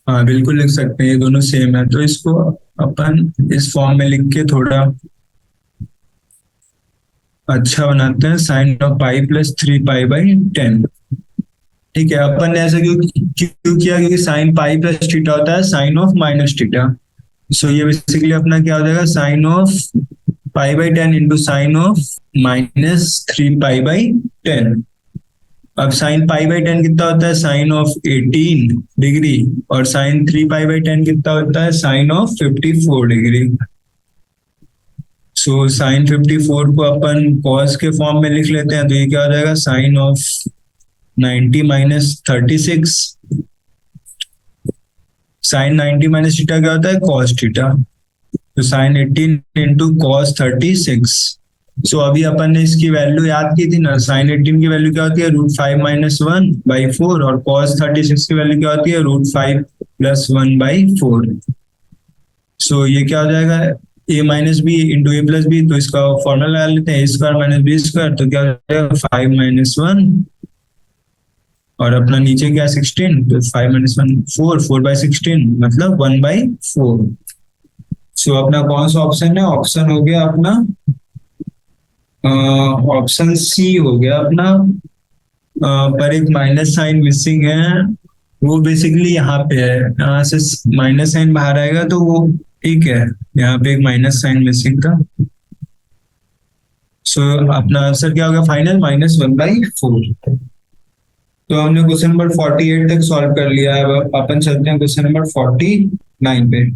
हाँ बिल्कुल लिख सकते हैं, ये दोनों सेम है। तो इसको अपन इस फॉर्म में लिख के थोड़ा अच्छा बनाते हैं, साइन ऑफ पाई प्लस 3 पाई/10। ठीक है, अपन ने ऐसा क्यों क्यों किया? क्योंकि साइन पाई प्लस थीटा होता है sine of minus theta. So ये बेसिकली अपना क्या हो जाएगा, साइन ऑफ पाई/10 इंटू साइन ऑफ -3 पाई/10। अब साइन पाई/10 कितना होता है, साइन ऑफ 18 डिग्री, और साइन 3 पाई/10 कितना होता है, sine of 54 degree. So sine 54 को अपन कॉस के फॉर्म में लिख लेते हैं, तो ये क्या हो जाएगा, sine of 90 minus 36। Sine 90 minus theta क्या होता है, कॉस थीटा। तो साइन 18 इंटू कॉस 36। सो अभी अपन ने इसकी वैल्यू याद की थी ना, साइन 18 की वैल्यू क्या होती है, √5 - 1/4, और कॉस 36 की वैल्यू क्या होती है, √5 + 1/4। सो ये क्या हो जाएगा, a minus b into a plus b. तो इसका फॉर्मूला लगा लेते हैं, a² - b²। तो क्या हो जाएगा, 5 - 1, और अपना नीचे क्या 16, तो 5 - 1 4, 4/16 मतलब 1/4। सो अपना कौन सा ऑप्शन है, ऑप्शन हो गया अपना ऑप्शन सी हो गया अपना। पर एक माइनस साइन मिसिंग है, वो बेसिकली यहाँ पे है, यहाँ से माइनस साइन बाहर आएगा तो वो ठीक है, यहाँ पे एक माइनस साइन मिसिंग था। सो अपना आंसर क्या होगा फाइनल, -1/4। तो हमने क्वेश्चन नंबर 48 तक सॉल्व कर लिया है। अब अपन चलते हैं क्वेश्चन नंबर 49 पे।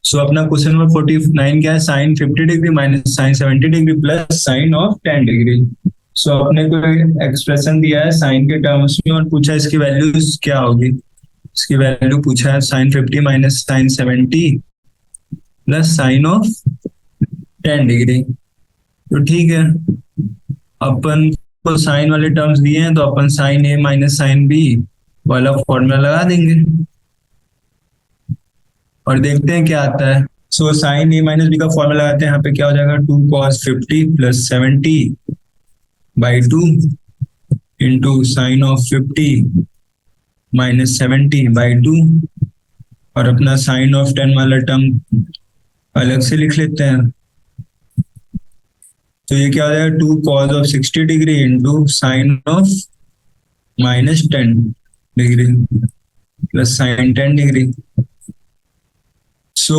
सो अपना क्वेश्चन नंबर 49 क्या है, sine 50 degree minus sine 70 degree plus sine of 10 degree. So अपने को एक्सप्रेशन दिया है साइन के टर्म्स में, और पूछा इसकी वैल्यूज क्या होगी। इसकी वैल्यू पूछा है sine 50 minus sine 70 plus sine of 10 degree. तो ठीक है, अपन को साइन वाले टर्म्स दिए हैं, तो अपन साइन ए माइनस साइन बी वाला फॉर्मूला लगा देंगे और देखते हैं क्या आता है। सो साइन ए माइनस बी का फॉर्मूला लगाते हैं, यहाँ पे क्या हो जाएगा, 2 cos 50 + 70/2 इंटू साइन ऑफ 50 - 70/2, और अपना साइन ऑफ 10 वाला टर्म अलग से लिख लेते हैं। तो ये क्या हो जाएगा, 2 cos of 60 degree into sine of -10 degree plus sine 10 degree. So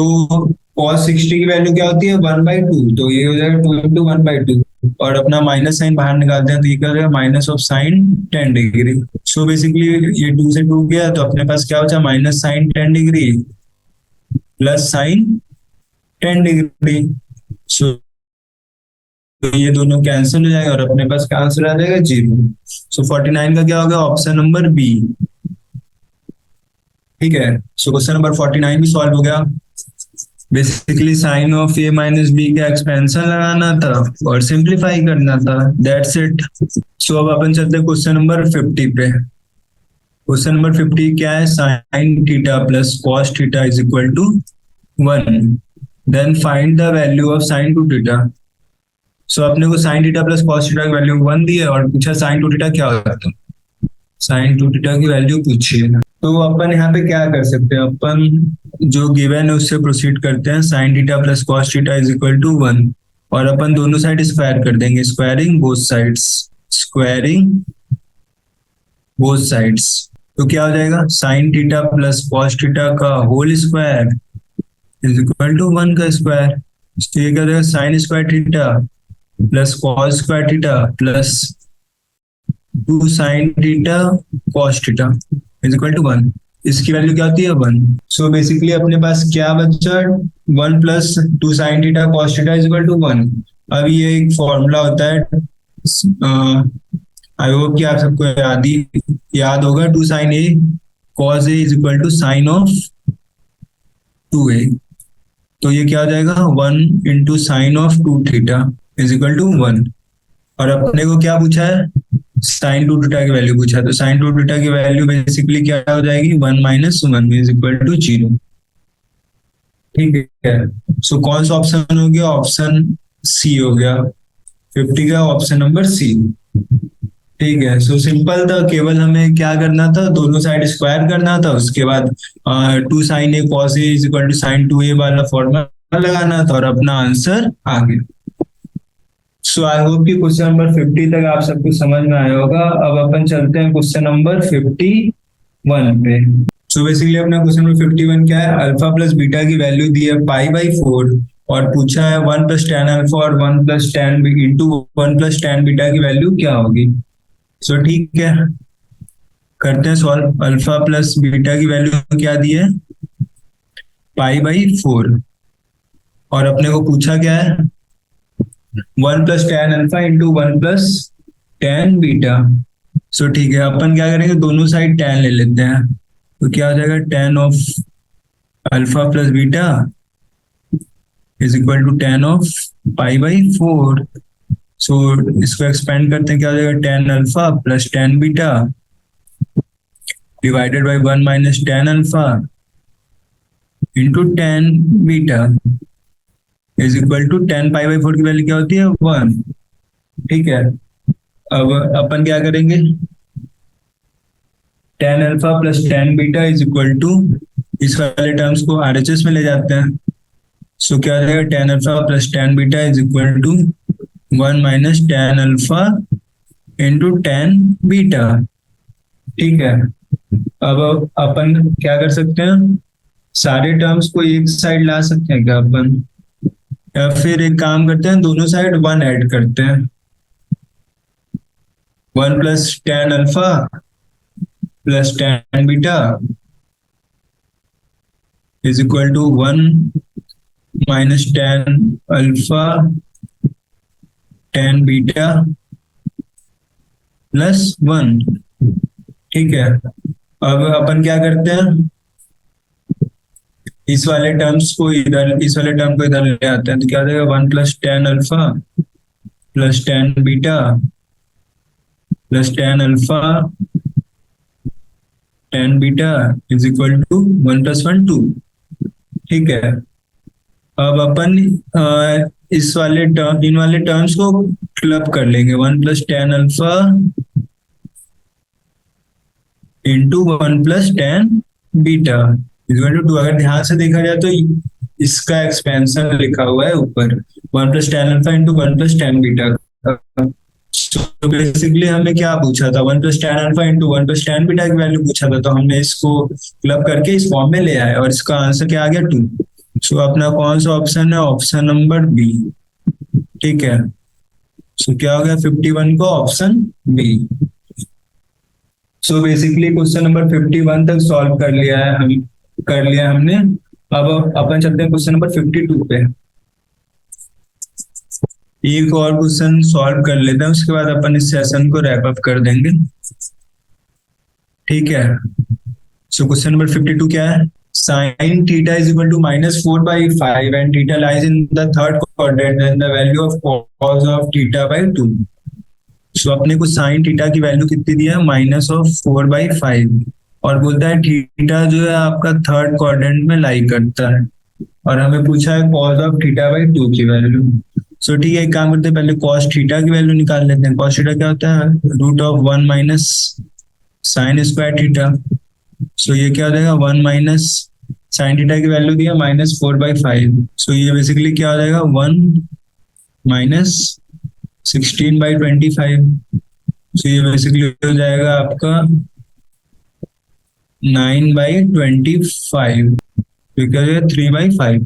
cos 60 की वैल्यू क्या होती है, 1/2, तो ये हो जाएगा 2 × 1/2, और अपना माइनस साइन बाहर निकालते हैं, तो ये क्या हो जाएगा, minus of sine 10 degree. So basically ये 2 से 2 गया, तो अपने पास क्या बचा, minus sine 10 degree plus sine 10 degree. So तो ये दोनों कैंसिल हो जाएगा, और अपने पास क्या आंसर आ जाएगा, 0। सो 49 का क्या होगा, ऑप्शन नंबर बी। ठीक है, सो क्वेश्चन नंबर 49 भी सॉल्व हो गया। Basically sine of A minus B का एक्सपेंशन लगाना था और सिंप्लीफाई करना था, दैट्स इट। सो अब अपन चलते हैं क्वेश्चन नंबर 50 पे। क्वेश्चन नंबर 50 क्या है, sine theta plus cos theta is equal to 1, then find the value of sine 2 theta. So अपने को sine theta plus cos theta की वैल्यू 1 दी है, और पूछा साइन 2 थीटा क्या होगा, तो साइन 2 थीटा की वैल्यू पूछी है। तो अपन यहाँ पे क्या कर सकते हैं, अपन जो गिवन है उससे प्रोसीड करते हैं। Sine theta plus cos theta is equal to 1, और अपन दोनों साइड स्क्वायर कर देंगे, squaring both sides, squaring both sides. तो क्या हो जाएगा, sine theta plus cos theta का whole square is equal to 1 का स्क्वायर। तो ये क्या हो जाएगा, sine square theta plus cos square theta plus 2 sine theta cos theta is equal to 1। इसकी वैल्यू क्या होती है, 1। सो बेसिकली अपने पास क्या बचा, 1 + 2 sine theta cos theta is equal to 1। अब ये एक फॉर्मूला होता है, आई होप कि आप सबको याद होगा, 2 sin a cos a is equal to sine of 2a। तो ये क्या हो जाएगा, 1 × sin ऑफ 2 थीटा इज इक्वल टू 1। और अपने को क्या पूछा है, sin 2 थीटा की वैल्यू पूछा है, तो sin 2 थीटा की वैल्यू बेसिकली क्या हो जाएगी, 1 - 1 इज इक्वल टू 0। ठीक है, सो कौन सा ऑप्शन हो गया, ऑप्शन सी हो गया, 50 का ऑप्शन नंबर सी। ठीक है, सो सिंपल था, केवल हमें क्या करना था, दोनों साइड स्क्वायर करना था, उसके बाद 2 sin A cos A is equal to sin 2A वाला फॉर्मूला लगाना था और अपना आंसर आ गया। सो आई होप कि क्वेश्चन नंबर 50 तक आप सबको समझ में आया होगा। अब अपन चलते हैं क्वेश्चन नंबर 51 पे। सो बेसिकली अपना क्वेश्चन नंबर 51 क्या है, अल्फा प्लस बीटा की वैल्यू दी है π/4 और पूछा है 1 + tan अल्फा और 1 + tan इंटू 1 + tan बीटा की वैल्यू क्या होगी। सो ठीक है, करते हैं सॉल्व। अल्फा प्लस बीटा की वैल्यू क्या दी है, π/4, और अपने को पूछा क्या है, 1 + tan alpha into 1 + tan beta. So ठीक है, अपन क्या करेंगे, दोनों साइड tan ले लेते हैं, तो क्या हो जाएगा, tan of alpha plus beta is equal to tan of π/4। So इसको एक्सपेंड करते हैं, क्या हो जाएगा, tan alpha plus tan beta divided by 1 - tan alpha into tan beta is equal to tan π/4 की वैल्यू क्या होती है, 1। ठीक है, अब अपन क्या करेंगे, tan alpha plus tan beta is equal to, इस वाले टर्म्स को RHS में ले जाते हैं। सो क्या हो जाएगा, tan alpha plus tan beta is equal to 1 - tan alpha into tan beta. ठीक है, अब अपन क्या कर सकते हैं, सारे टर्म्स को एक साइड ला सकते हैं क्या अपन, या फिर एक काम करते हैं, दोनों साइड 1 ऐड करते हैं, 1 + tan alpha plus tan beta is equal to 1 - tan alpha tan beta plus 1। ठीक है, अब अपन क्या करते हैं, इस वाले टर्म्स को इधर, इस वाले टर्म को इधर ले आते हैं, तो क्या हो जाएगा, 1 + tan alpha plus tan beta plus tan alpha tan beta is equal to 1 + 1 2। ठीक है, अब अपन इस वाले टर्म, इन वाले टर्म्स को क्लब कर लेंगे, 1 + tan alpha into 1 + tan beta is equal to 2। अगर ध्यान से देखा जाए तो इसका एक्सपेंशन लिखा हुआ है ऊपर, 1 + tan alpha into 1 + tan beta. तो बेसिकली हमें क्या पूछा था, 1 + tan alpha into 1 + tan beta की वैल्यू पूछा था, तो हमने इसको क्लब करके इस फॉर्म में ले आए और इसका आंसर क्या आ गया, 2। सो अपना कौन सा ऑप्शन है, ऑप्शन नंबर बी। ठीक है, सो क्या हो गया, 51 को option B. So basically question number 51 तक सॉल्व कर लिया है, हम कर लिया हमने। अब अपन चलते हैं क्वेश्चन नंबर 52 पे, एक और क्वेश्चन सॉल्व कर लेते हैं, उसके बाद अपन इस सेशन को रैप अप कर देंगे। ठीक है, सो क्वेश्चन नंबर 52 क्या है, sin theta is equal to -4/5 and theta lies in the third quadrant, then the value of cos of theta by 2। सो अपने को sin थीटा की वैल्यू कितनी दी है, -4/5, और बोलता है थीटा जो है आपका थर्ड क्वाड्रेंट में लाई करता है, और हमें पूछा है cos of theta by 2 की वैल्यू। सो ठीक है, एक काम करते हैं, पहले cos थीटा की वैल्यू निकाल लेते हैं। cos थीटा क्या होता है, √1 - sin² थीटा। सो ये क्या हो जाएगा, 1 - sin थीटा की वैल्यू दी है -4/5। सो ये बेसिकली क्या हो जाएगा, 1 - 16/25। सो ये बेसिकली हो जाएगा आपका 9/25, बिकॉज ये 3/5।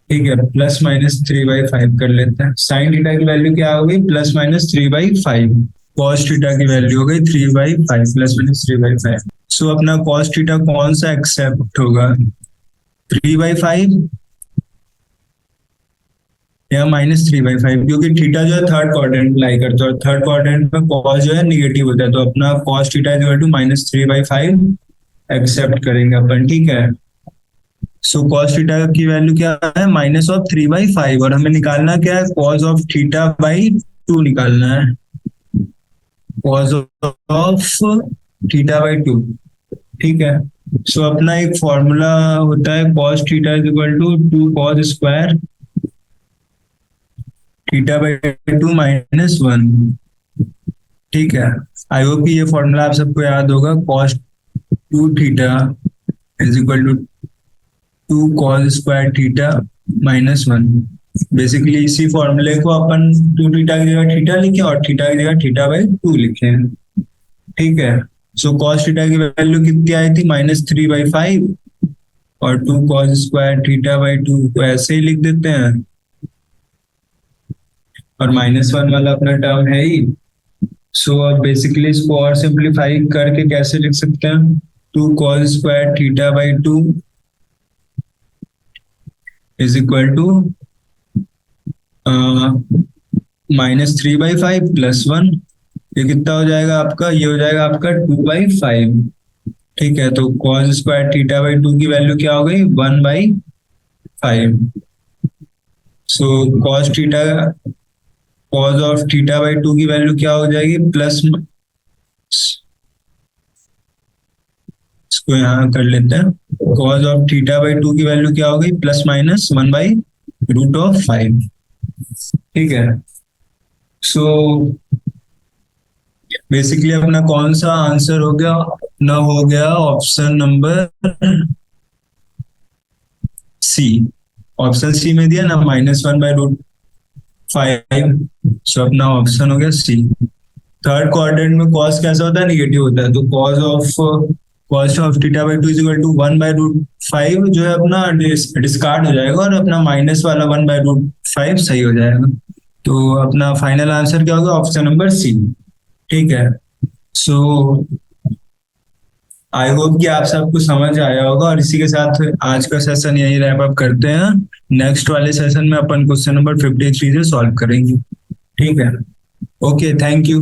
ठीक है, ±3/5 कर लेते हैं। sin थीटा की वैल्यू क्या हो गई, ±3/5। cos थीटा की वैल्यू हो गई 3/5 ±3/5। सो अपना cos थीटा कौन सा एक्सेप्ट होगा, 3/5 या -3/5, क्योंकि थीटा जो है थर्ड क्वाड्रेंट लाई करता है और थर्ड क्वाड्रेंट में cos जो है निगेटिव होता है, तो अपना cos theta is equal to -3/5 except करेंगे अपन। ठीक है, सो कॉस थीटा की वैल्यू क्या है, -3/5, और हमें निकालना क्या है, कॉस ऑफ थीटा बाई 2 निकालना है, कॉस ऑफ थीटा बाई 2। ठीक है, सो अपना एक फॉर्मूला होता है cos theta is equal to 2 cos square theta by 2 -1। ठीक है, आई होप कि ये फॉर्मूला आप सबको याद होगा, cos 2 theta is equal to 2 cos square theta -1। Basically इसी फॉर्मूले को अपन 2 थीटा की जगह थीटा लिखे और थीटा की जगह थीटा बाई 2 लिखे हैं। ठीक है, सो कॉस थीटा की वैल्यू कितनी आई थी, -3/5, और 2 कॉस स्क्वायर थीटा बाई 2 को ऐसे ही लिख देते हैं, और -1 वाला अपना टर्म है ही। सो अब बेसिकली इसको और सिंप्लीफाई करके कैसे लिख सकते हैं, 2 cos square theta by 2 is equal to -3/5 +1। ये कितना हो जाएगा आपका, ये हो जाएगा आपका 2/5। ठीक है, तो कॉस स्क्वायर थीटा बाई 2 की वैल्यू क्या हो गई, 1/5। सो cos theta, cos of theta by 2 की वैल्यू क्या हो जाएगी, प्लस, इसको यहाँ कर लेते हैं, कॉस ऑफ थीटा बाई 2 की वैल्यू क्या हो गई, +/(1/√5)। ठीक है, सो बेसिकली अपना कौन सा आंसर हो गया, अपना हो गया option number C. Option C में दिया ना -1/√5, सो अपना ऑप्शन हो गया सी। थर्ड क्वाड्रेंट में कॉस कैसा होता है, निगेटिव होता है, तो cos of theta by 2 is equal to 1/√5 जो है अपना डिस्कार्ड हो जाएगा, और अपना माइनस वाला 1/√5 सही हो जाएगा। तो अपना फाइनल आंसर क्या होगा, ऑप्शन नंबर सी। ठीक है, सो आई होप कि आप सबको समझ आया होगा, और इसी के साथ आज का सेशन यही रैप अप करते हैं। नेक्स्ट वाले सेशन में अपन क्वेश्चन नंबर 53 से सॉल्व करेंगे। ठीक है, ओके, थैंक यू।